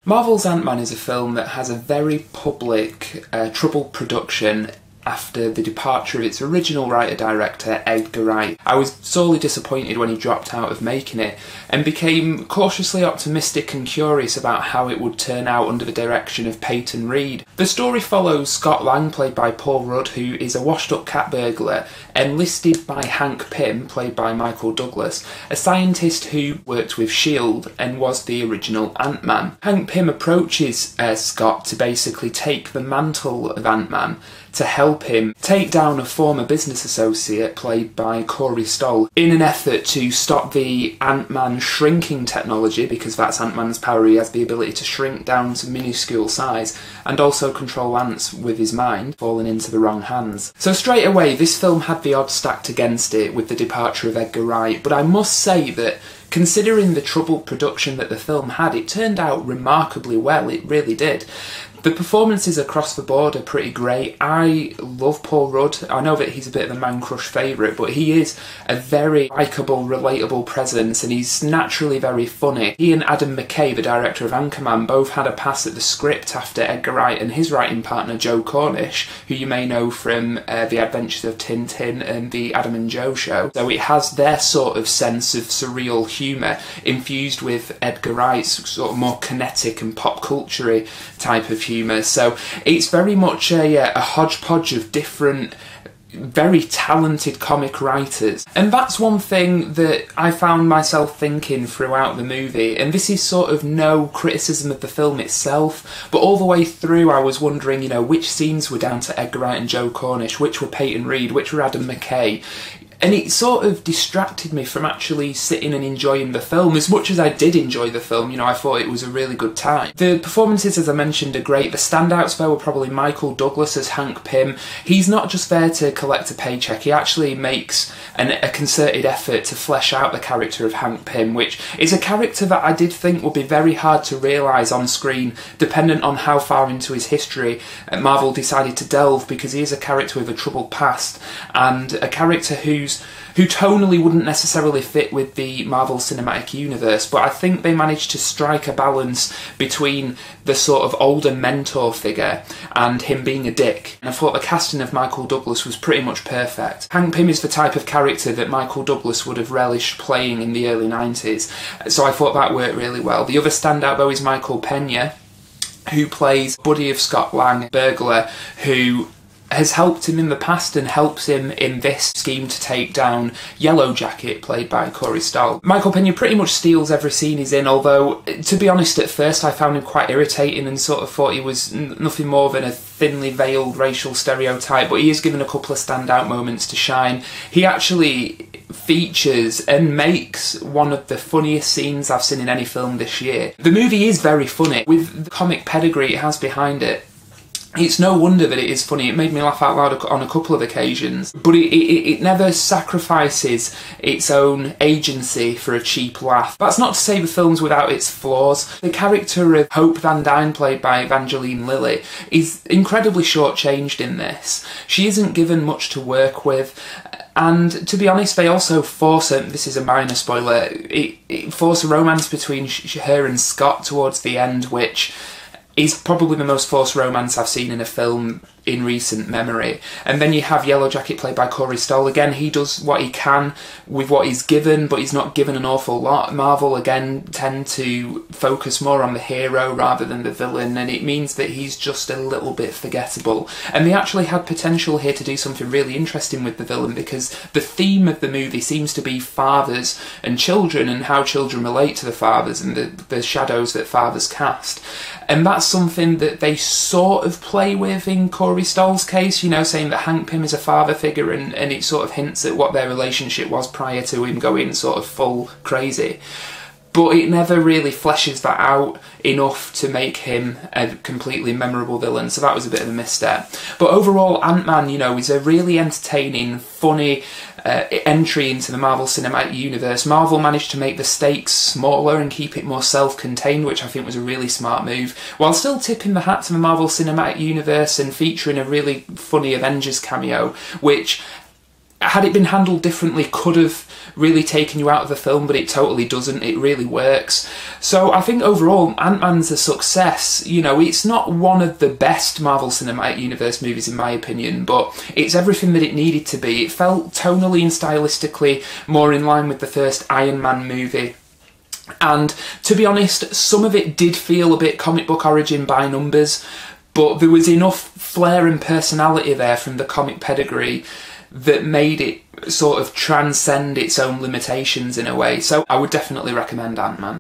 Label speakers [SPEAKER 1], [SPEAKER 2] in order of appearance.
[SPEAKER 1] Marvel's Ant-Man is a film that has a very public, troubled production after the departure of its original writer-director, Edgar Wright. I was sorely disappointed when he dropped out of making it, and became cautiously optimistic and curious about how it would turn out under the direction of Peyton Reed. The story follows Scott Lang, played by Paul Rudd, who is a washed-up cat burglar, enlisted by Hank Pym, played by Michael Douglas, a scientist who worked with S.H.I.E.L.D. and was the original Ant-Man. Hank Pym approaches Scott to basically take the mantle of Ant-Man to help him take down a former business associate, played by Corey Stoll, in an effort to stop the Ant-Man shrinking technology, because that's Ant-Man's power. He has the ability to shrink down to minuscule size, and also control ants with his mind, falling into the wrong hands. So straight away, this film had the odds stacked against it with the departure of Edgar Wright, but I must say that considering the troubled production that the film had, it turned out remarkably well. It really did. The performances across the board are pretty great. I love Paul Rudd. I know that he's a bit of a man-crush favourite, but he is a very likeable, relatable presence, and he's naturally very funny. He and Adam McKay, the director of Anchorman, both had a pass at the script after Edgar Wright and his writing partner Joe Cornish, who you may know from The Adventures of Tintin and The Adam and Joe Show. So it has their sort of sense of surreal humour infused with Edgar Wright's sort of more kinetic and pop culture-y type of humour. So it's very much a hodgepodge of different, very talented comic writers. And that's one thing that I found myself thinking throughout the movie, and this is sort of no criticism of the film itself, but all the way through I was wondering, you know, which scenes were down to Edgar Wright and Joe Cornish, which were Peyton Reed, which were Adam McKay. And it sort of distracted me from actually sitting and enjoying the film. As much as I did enjoy the film, you know, I thought it was a really good time. The performances, as I mentioned, are great. The standouts, though, were probably Michael Douglas as Hank Pym. He's not just there to collect a paycheck. He actually makes a concerted effort to flesh out the character of Hank Pym, which is a character that I did think would be very hard to realise on screen, dependent on how far into his history Marvel decided to delve, because he is a character with a troubled past, and a character who tonally wouldn't necessarily fit with the Marvel Cinematic Universe, but I think they managed to strike a balance between the sort of older mentor figure and him being a dick. And I thought the casting of Michael Douglas was pretty much perfect. Hank Pym is the type of character that Michael Douglas would have relished playing in the early 90s, so I thought that worked really well. The other standout, though, is Michael Pena, who plays buddy of Scott Lang, burglar, who has helped him in the past and helps him in this scheme to take down Yellow Jacket, played by Corey Stoll. Michael Pena pretty much steals every scene he's in, although, to be honest, at first I found him quite irritating and sort of thought he was nothing more than a thinly veiled racial stereotype, but he is given a couple of standout moments to shine. He actually features and makes one of the funniest scenes I've seen in any film this year. The movie is very funny. With the comic pedigree it has behind it, it's no wonder that it is funny. It made me laugh out loud on a couple of occasions, but it never sacrifices its own agency for a cheap laugh. That's not to say the film's without its flaws. The character of Hope Van Dyne, played by Evangeline Lilly, is incredibly shortchanged in this. She isn't given much to work with, and to be honest, they also force this is a minor spoiler, it force a romance between her and Scott towards the end, which is probably the most forced romance I've seen in a film in recent memory. And then you have Yellow Jacket, played by Corey Stoll. Again, he does what he can with what he's given, but he's not given an awful lot. Marvel, again, tend to focus more on the hero rather than the villain, and it means that he's just a little bit forgettable. And they actually had potential here to do something really interesting with the villain, because the theme of the movie seems to be fathers and children, and how children relate to the fathers and the shadows that fathers cast. And that's something that they sort of play with in Corey Stoll's case, you know, saying that Hank Pym is a father figure, and it sort of hints at what their relationship was prior to him going sort of full crazy. But it never really fleshes that out enough to make him a completely memorable villain, so that was a bit of a misstep. But overall, Ant-Man, you know, is a really entertaining, funny entry into the Marvel Cinematic Universe. Marvel managed to make the stakes smaller and keep it more self-contained, which I think was a really smart move, while still tipping the hat to the Marvel Cinematic Universe and featuring a really funny Avengers cameo, which had it been handled differently, could have really taken you out of the film, but it totally doesn't. It really works. So I think overall, Ant-Man's a success. You know, it's not one of the best Marvel Cinematic Universe movies in my opinion, but it's everything that it needed to be. It felt tonally and stylistically more in line with the first Iron Man movie. And to be honest, some of it did feel a bit comic book origin by numbers, but there was enough flair and personality there from the comic pedigree that made it sort of transcend its own limitations in a way. So I would definitely recommend Ant-Man.